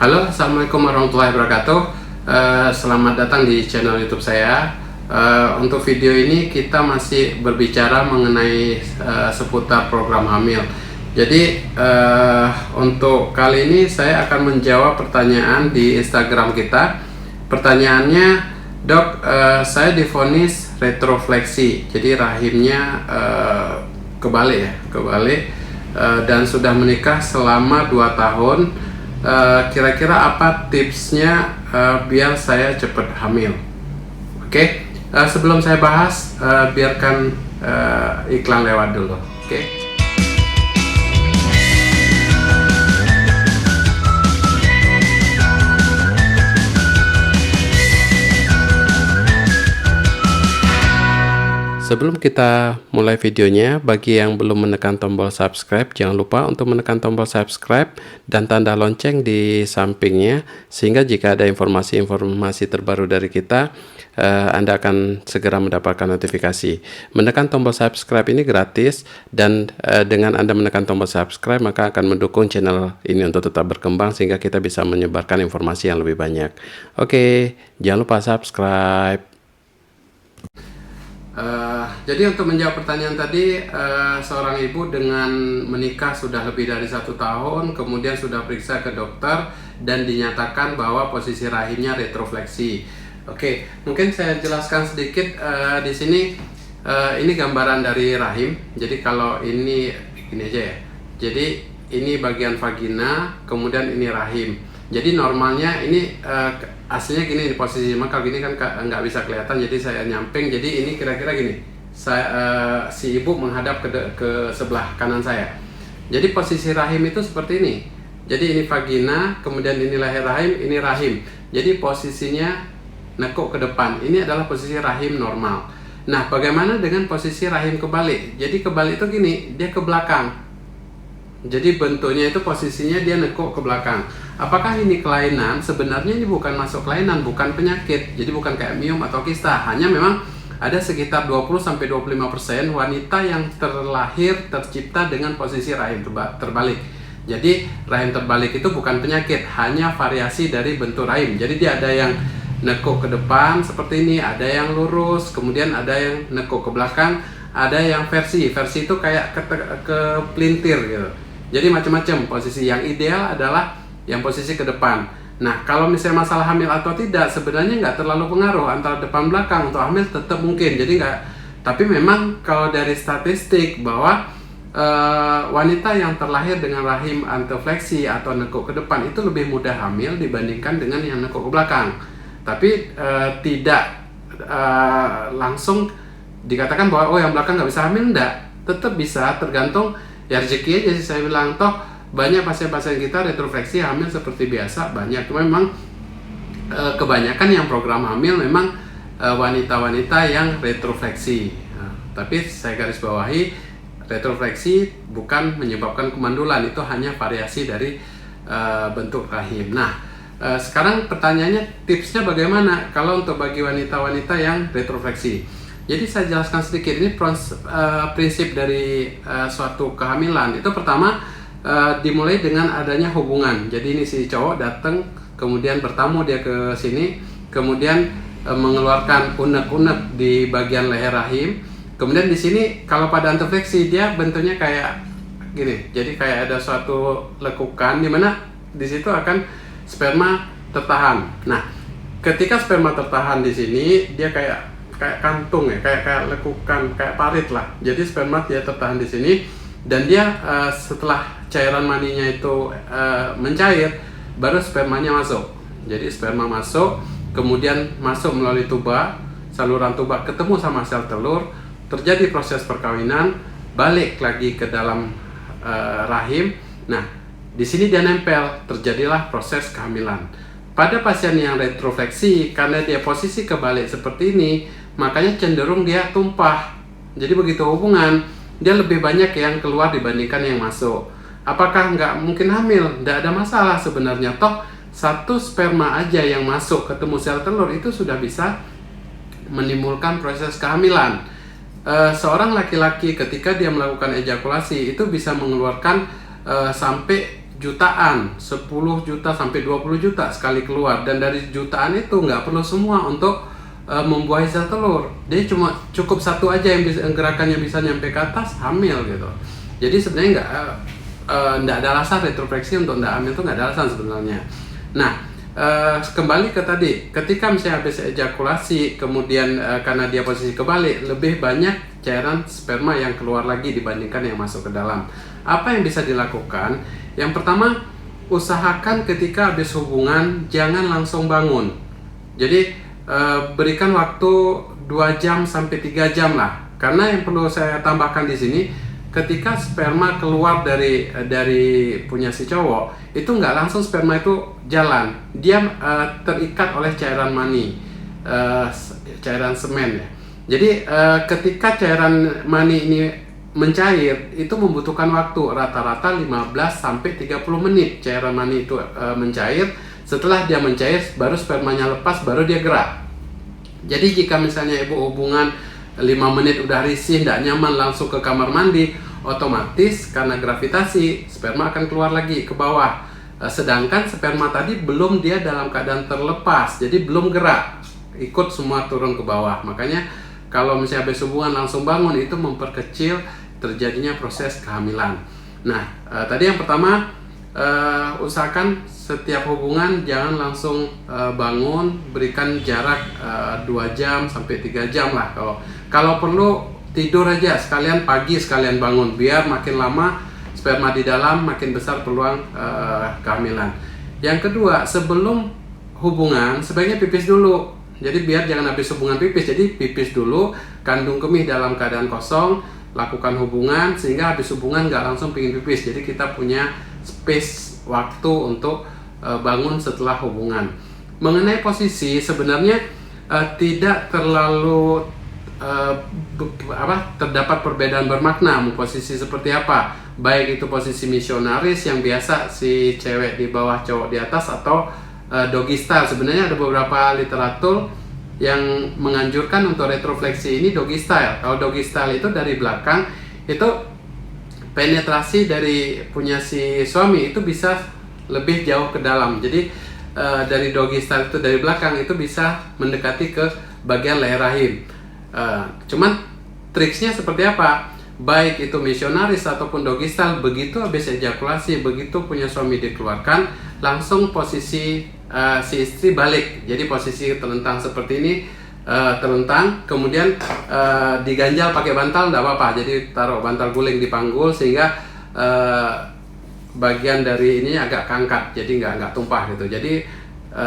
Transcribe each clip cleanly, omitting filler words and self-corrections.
Halo, Assalamualaikum warahmatullahi wabarakatuh. Selamat datang di channel YouTube saya. Untuk video ini kita masih berbicara mengenai seputar program hamil. Jadi untuk kali ini saya akan menjawab pertanyaan di Instagram kita. Pertanyaannya, Dok, saya divonis retrofleksi, jadi rahimnya kebalik dan sudah menikah selama 2 tahun. Kira-kira apa tipsnya biar saya cepat hamil? Oke, sebelum saya bahas, biarkan iklan lewat dulu. Oke. Sebelum kita mulai videonya, bagi yang belum menekan tombol subscribe, jangan lupa untuk menekan tombol subscribe dan tanda lonceng di sampingnya, sehingga jika ada informasi-informasi terbaru dari kita, Anda akan segera mendapatkan notifikasi. Menekan tombol subscribe ini gratis, dan dengan Anda menekan tombol subscribe, maka akan mendukung channel ini untuk tetap berkembang, sehingga kita bisa menyebarkan informasi yang lebih banyak. Oke, jangan lupa subscribe. Jadi untuk menjawab pertanyaan tadi, seorang ibu dengan menikah sudah lebih dari 1 tahun, kemudian sudah periksa ke dokter dan dinyatakan bahwa posisi rahimnya retrofleksi. Oke, mungkin saya jelaskan sedikit di sini. Ini gambaran dari rahim. Jadi kalau ini aja ya. Jadi ini bagian vagina, kemudian ini rahim. Jadi normalnya ini aslinya gini posisi, maka gini kan nggak bisa kelihatan, jadi saya nyamping. Jadi ini kira-kira gini, si ibu menghadap ke sebelah kanan saya. Jadi posisi rahim itu seperti ini. Jadi ini vagina, kemudian ini leher rahim, ini rahim. Jadi posisinya nekuk ke depan. Ini adalah posisi rahim normal. Nah, bagaimana dengan posisi rahim kebalik? Jadi kebalik itu gini, dia ke belakang. Jadi bentuknya itu posisinya dia nekuk ke belakang. Apakah ini kelainan? Sebenarnya ini bukan masuk kelainan, bukan penyakit. Jadi bukan kayak miom atau kista. Hanya memang ada sekitar 20-25% wanita yang tercipta dengan posisi rahim terbalik. Jadi rahim terbalik itu bukan penyakit, hanya variasi dari bentuk rahim. Jadi dia ada yang nekuk ke depan seperti ini, ada yang lurus, kemudian ada yang nekuk ke belakang, ada yang versi itu kayak ke pelintir gitu. Jadi macam-macam posisi. Yang ideal adalah yang posisi ke depan. Nah, kalau misalnya masalah hamil atau tidak, sebenarnya nggak terlalu pengaruh antara depan belakang. Untuk hamil tetap mungkin. Jadi nggak. Tapi memang kalau dari statistik bahwa wanita yang terlahir dengan rahim antefleksi atau nekuk ke depan itu lebih mudah hamil dibandingkan dengan yang nekuk ke belakang. Tapi tidak langsung dikatakan bahwa yang belakang nggak bisa hamil, enggak. Tetap bisa, tergantung ya rezeki aja sih. Saya bilang toh banyak pasien-pasien kita retrofleksi hamil seperti biasa, banyak. Cuma memang kebanyakan yang program hamil memang wanita-wanita yang retrofleksi. Tapi saya garis bawahi, retrofleksi bukan menyebabkan kemandulan, itu hanya variasi dari bentuk rahim. Nah, sekarang pertanyaannya, tipsnya bagaimana kalau untuk bagi wanita-wanita yang retrofleksi? Jadi saya jelaskan sedikit, ini prinsip dari suatu kehamilan. Itu pertama dimulai dengan adanya hubungan. Jadi ini si cowok datang, kemudian bertamu dia ke sini, kemudian mengeluarkan unek-unek di bagian leher rahim. Kemudian di sini kalau pada antefleksi dia bentuknya kayak gini. Jadi kayak ada suatu lekukan di mana di situ akan sperma tertahan. Nah, ketika sperma tertahan di sini, dia kayak kantung ya, kayak lekukan, kayak parit lah. Jadi sperma dia tertahan di sini, dan dia setelah cairan maninya itu mencair, baru spermanya masuk. Jadi sperma masuk, kemudian masuk melalui tuba, saluran tuba ketemu sama sel telur, terjadi proses perkawinan, balik lagi ke dalam rahim. Nah, di sini dia nempel, terjadilah proses kehamilan. Pada pasien yang retrofleksi, karena dia posisi kebalik seperti ini, makanya cenderung dia tumpah. Jadi begitu hubungan, dia lebih banyak yang keluar dibandingkan yang masuk. Apakah nggak mungkin hamil? Nggak ada masalah sebenarnya. Toh satu sperma aja yang masuk ketemu sel telur itu sudah bisa menimbulkan proses kehamilan. Seorang laki-laki ketika dia melakukan ejakulasi itu bisa mengeluarkan sampai jutaan, 10 juta sampai 20 juta sekali keluar, dan dari jutaan itu nggak perlu semua untuk membuahi sel telur. Dia cuma cukup satu aja yang bisa, gerakannya bisa nyampe ke atas, hamil gitu. Jadi sebenarnya nggak ada alasan retrofleksi untuk nggak hamil, itu nggak ada alasan sebenarnya. Nah, kembali ke tadi, ketika misalnya habis ejakulasi kemudian karena dia posisi kebalik, lebih banyak cairan sperma yang keluar lagi dibandingkan yang masuk ke dalam. Apa yang bisa dilakukan? Yang pertama, usahakan ketika habis hubungan jangan langsung bangun. Jadi berikan waktu 2 jam sampai 3 jam lah. Karena yang perlu saya tambahkan di sini, ketika sperma keluar dari punya si cowok, itu nggak langsung sperma itu jalan. Dia terikat oleh cairan mani, cairan semen ya. Jadi ketika cairan mani ini mencair, itu membutuhkan waktu rata-rata 15 sampai 30 menit cairan mani itu mencair. Setelah dia mencair, baru spermanya lepas, baru dia gerak. Jadi jika misalnya ibu hubungan 5 menit udah risih, tidak nyaman, langsung ke kamar mandi, otomatis karena gravitasi sperma akan keluar lagi ke bawah. Sedangkan sperma tadi belum dia dalam keadaan terlepas, jadi belum gerak, ikut semua turun ke bawah. Makanya kalau misalnya habis hubungan langsung bangun, itu memperkecil terjadinya proses kehamilan. Nah, tadi yang pertama, usahakan setiap hubungan jangan langsung bangun, berikan jarak 2 jam sampai 3 jam lah. Kalau perlu tidur aja, sekalian pagi sekalian bangun, biar makin lama sperma di dalam makin besar peluang kehamilan. Yang kedua, sebelum hubungan sebaiknya pipis dulu. Jadi biar jangan habis hubungan pipis, jadi pipis dulu, kandung kemih dalam keadaan kosong, lakukan hubungan, sehingga habis hubungan nggak langsung pingin pipis. Jadi kita punya space waktu untuk bangun setelah hubungan. Mengenai posisi, sebenarnya tidak terlalu terdapat perbedaan bermakna posisi seperti apa, baik itu posisi misionaris yang biasa si cewek di bawah cowok di atas, atau doggy style. Sebenarnya ada beberapa literatur yang menganjurkan untuk retrofleksi ini doggy style. Kalau doggy style itu dari belakang, itu penetrasi dari punya si suami itu bisa lebih jauh ke dalam. Jadi dari doggy style itu dari belakang itu bisa mendekati ke bagian leher rahim. Cuman triksnya seperti apa? Baik itu misionaris ataupun doggy style, begitu habis ejakulasi, begitu punya suami dikeluarkan, langsung posisi si istri balik. Jadi posisi terlentang seperti ini, terlentang, kemudian diganjal pakai bantal, tidak apa-apa. Jadi taruh bantal guling di panggul sehingga bagian dari ini agak keangkat, jadi nggak tumpah gitu. Jadi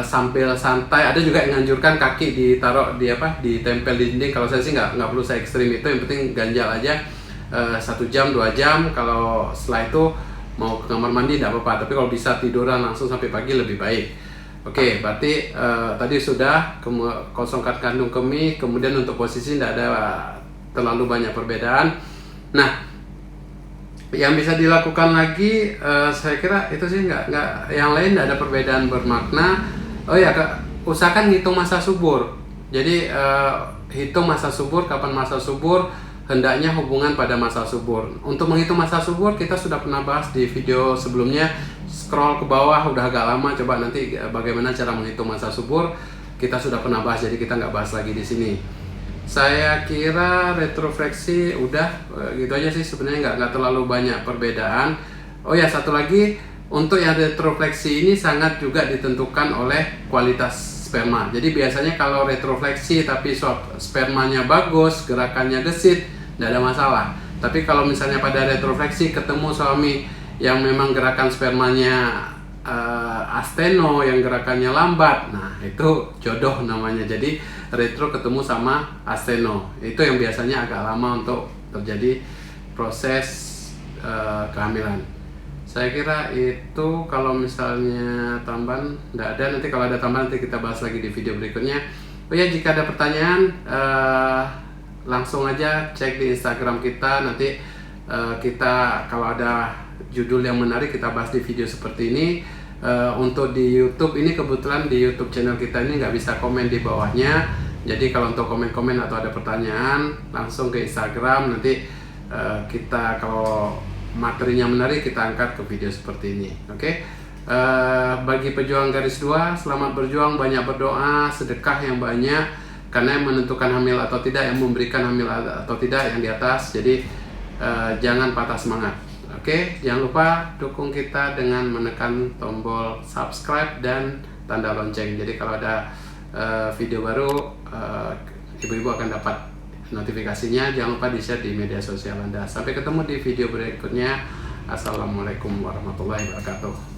sambil santai. Ada juga yang menganjurkan kaki ditaruh ditempel di dinding. Kalau saya sih nggak perlu saya ekstrim itu, yang penting ganjal aja 1 jam 2 jam. Kalau setelah itu mau ke kamar mandi tidak apa-apa, tapi kalau bisa tiduran langsung sampai pagi lebih baik. Oke, berarti tadi sudah kosongkan kandung kemih, kemudian untuk posisi tidak ada terlalu banyak perbedaan. Nah, yang bisa dilakukan lagi, saya kira itu sih nggak yang lain tidak ada perbedaan bermakna. Oh ya, usahakan hitung masa subur. Jadi hitung masa subur, kapan masa subur, hendaknya hubungan pada masa subur. Untuk menghitung masa subur kita sudah pernah bahas di video sebelumnya. Scroll ke bawah, udah agak lama. Coba nanti bagaimana cara menghitung masa subur, kita sudah pernah bahas, jadi kita nggak bahas lagi di sini. Saya kira retrofleksi udah gitu aja sih, sebenarnya nggak terlalu banyak perbedaan. Oh ya, satu lagi, untuk yang retrofleksi ini sangat juga ditentukan oleh kualitas sperma. Jadi biasanya kalau retrofleksi tapi spermanya bagus, gerakannya gesit, nggak ada masalah. Tapi kalau misalnya pada retrofleksi ketemu suami yang memang gerakan spermanya asteno, yang gerakannya lambat, nah itu jodoh namanya. Jadi retro ketemu sama asteno, itu yang biasanya agak lama untuk terjadi proses kehamilan. Saya kira itu. Kalau misalnya tambahan nggak ada, nanti kalau ada tambahan nanti kita bahas lagi di video berikutnya. Oh ya, jika ada pertanyaan langsung aja cek di Instagram kita. Nanti kita kalau ada judul yang menarik kita bahas di video seperti ini. Untuk di YouTube ini, kebetulan di YouTube channel kita ini nggak bisa komen di bawahnya. Jadi kalau untuk komen-komen atau ada pertanyaan langsung ke Instagram. Nanti kita kalau materinya menarik kita angkat ke video seperti ini. Oke. Bagi pejuang garis 2, selamat berjuang, banyak berdoa, sedekah yang banyak, karena yang menentukan hamil atau tidak, yang memberikan hamil atau tidak yang di atas. Jadi jangan patah semangat. Oke, jangan lupa dukung kita dengan menekan tombol subscribe dan tanda lonceng. Jadi kalau ada video baru, ibu-ibu akan dapat notifikasinya. Jangan lupa di-share di media sosial Anda. Sampai ketemu di video berikutnya. Assalamualaikum warahmatullahi wabarakatuh.